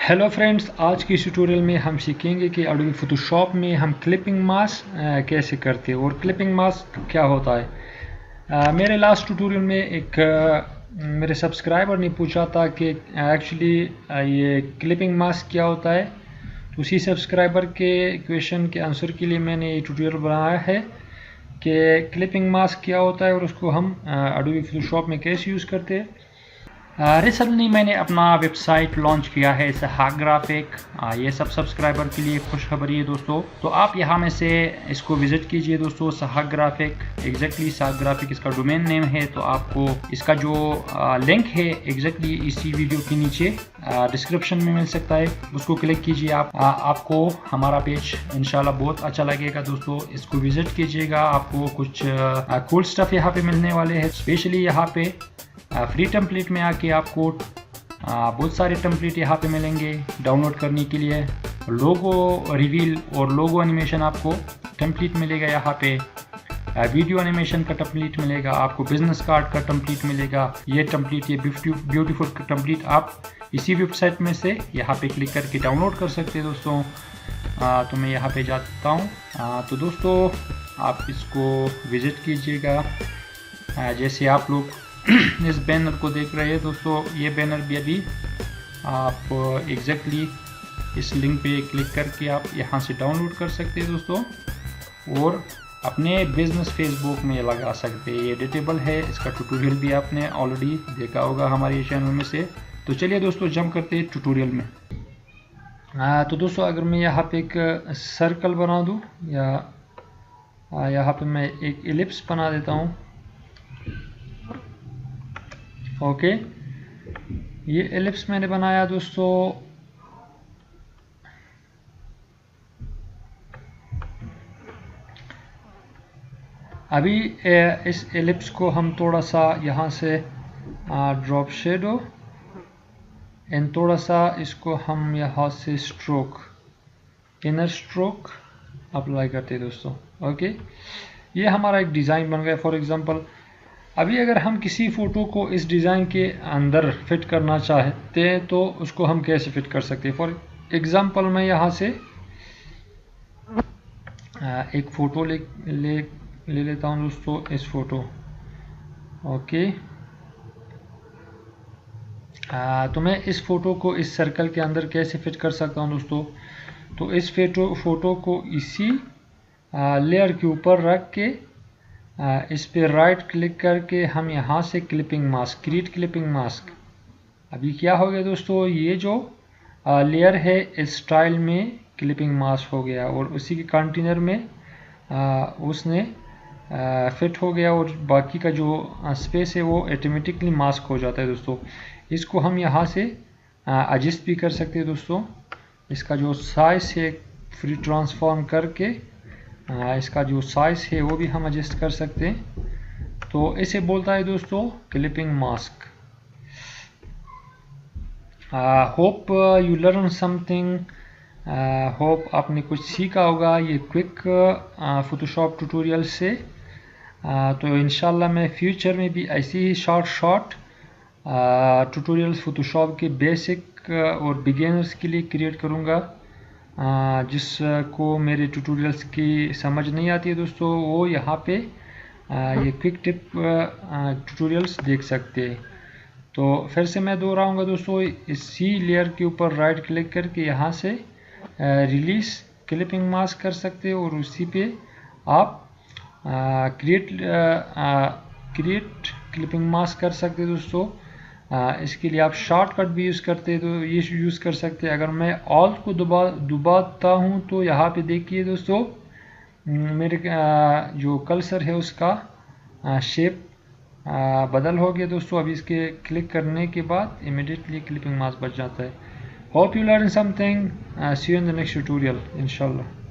Hello friends, आज की इस ट्यूटोरियल में हम सीखेंगे कि एडोबी फोटोशॉप में हम क्लिपिंग मास्क कैसे करते हैं और क्लिपिंग मास्क क्या होता है। मेरे लास्ट ट्यूटोरियल में मेरे सब्सक्राइबर ने पूछा था कि एक्चुअली ये क्लिपिंग मास्क क्या होता है। तो उसी सब्सक्राइबर के क्वेश्चन के आंसर के लिए मैंने ये ट्यूटोरियल बनाया है कि क्लिपिंग मास्क क्या होता है और उसको हम एडोबी फोटोशॉप में कैसे यूज़ करते हैं। रिसेंटली मैंने अपना वेबसाइट लॉन्च किया है सहाग ग्राफिक। ये सब सब्सक्राइबर के लिए खुशखबरी है दोस्तों। तो आप यहाँ में से इसको विजिट कीजिए दोस्तों, सहाग ग्राफिक। एग्जैक्टली सहाग ग्राफिक इसका डोमेन नेम है। तो आपको इसका जो लिंक है एग्जैक्टली इसी वीडियो के नीचे डिस्क्रिप्शन में मिल सकता है, उसको क्लिक कीजिए। आपको हमारा पेज इंशाल्लाह बहुत अच्छा लगेगा दोस्तों। इसको विजिट कीजिएगा, आपको कुछ कूल स्टफ यहाँ पे मिलने वाले हैं। स्पेशली यहाँ पे फ्री टेम्पलेट में आके आपको बहुत सारे टेम्पलेट यहाँ पे मिलेंगे डाउनलोड करने के लिए। लोगो रिवील और लोगो एनिमेशन आपको टेम्पलेट मिलेगा यहाँ पे। वीडियो एनिमेशन का टेम्पलेट मिलेगा आपको, बिजनेस कार्ड का टेम्पलेट मिलेगा। ये टेम्पलेट, ये ब्यूटीफुल टेम्पलेट आप इसी वेबसाइट में से यहाँ पे क्लिक करके डाउनलोड कर सकते हैं दोस्तों। तो मैं यहाँ पे जाता हूँ। तो दोस्तों आप इसको विजिट कीजिएगा। जैसे आप लोग इस बैनर को देख रहे हैं दोस्तों, ये बैनर भी अभी आप एग्जैक्टली इस लिंक पे क्लिक करके आप यहाँ से डाउनलोड कर सकते हैं दोस्तों और अपने बिजनेस फेसबुक में लगा सकते हैं। ये एडिटेबल है, इसका ट्यूटोरियल भी आपने ऑलरेडी देखा होगा हमारे चैनल में से। तो चलिए दोस्तों जंप करते हैं ट्यूटोरियल में। तो दोस्तों अगर मैं यहाँ पे एक सर्कल बना दूँ या यहाँ पे मैं एक एलिप्स बना देता हूँ। ओके, ये एलिप्स मैंने बनाया दोस्तों। अभी इस एलिप्स को हम थोड़ा सा यहाँ से ड्रॉप शेडो एंड थोड़ा सा इसको हम यहाँ से स्ट्रोक, इनर स्ट्रोक अप्लाई करते हैं दोस्तों। ओके, ये हमारा एक डिज़ाइन बन गया। फॉर एग्जांपल अभी अगर हम किसी फ़ोटो को इस डिज़ाइन के अंदर फिट करना चाहते हैं तो उसको हम कैसे फिट कर सकते हैं। फॉर एग्ज़ाम्पल मैं यहाँ से एक फ़ोटो ले लेता हूँ दोस्तों, इस फ़ोटो। ओके, तो मैं इस फ़ोटो को इस सर्कल के अंदर कैसे फिट कर सकता हूँ दोस्तों। तो इस फ़ोटो को इसी लेयर के ऊपर रख के इस पे राइट क्लिक करके हम यहाँ से clipping mask, create clipping mask. अभी क्या हो गया दोस्तों, ये जो लेयर है इस स्टाइल में क्लिपिंग मास्क हो गया और उसी के कंटेनर में उसने फिट हो गया और बाकी का जो स्पेस है वो ऑटोमेटिकली मास्क हो जाता है दोस्तों। इसको हम यहाँ से एडजस्ट भी कर सकते हैं दोस्तों। इसका जो साइज है फ्री ट्रांसफॉर्म करके इसका जो साइज है वो भी हम एडजस्ट कर सकते हैं। तो इसे बोलता है दोस्तों clipping mask. Hope you learn something. Hope आपने कुछ सीखा होगा ये क्विक फोटोशॉप ट्यूटोरियल से। तो इंशाल्लाह मैं फ्यूचर में भी ऐसे ही शॉर्ट ट्यूटोरियल्स फोटोशॉप के बेसिक और बिगिनर्स के लिए क्रिएट करूँगा। जिसको मेरे ट्यूटोरियल्स की समझ नहीं आती है दोस्तों, वो यहाँ पे ये क्विक टिप ट्यूटोरियल्स देख सकते हैं। तो फिर से मैं दोहराऊंगा दोस्तों, इसी लेयर के ऊपर राइट क्लिक करके यहाँ से रिलीज क्लिपिंग मास्क कर सकते हैं और उसी पे आप क्रिएट क्लिपिंग मास्क कर सकते हैं दोस्तों। इसके लिए आप शॉर्टकट भी यूज़ करते हैं तो ये यूज़ कर सकते हैं। अगर मैं ऑल्ट को दबाता हूँ तो यहाँ पे देखिए दोस्तों मेरे जो कर्सर है उसका शेप बदल हो गया दोस्तों। अभी इसके क्लिक करने के बाद इमीडिएटली क्लिपिंग मास्क बच जाता है। Hope you learn something. See you in the next tutorial इंशाल्लाह।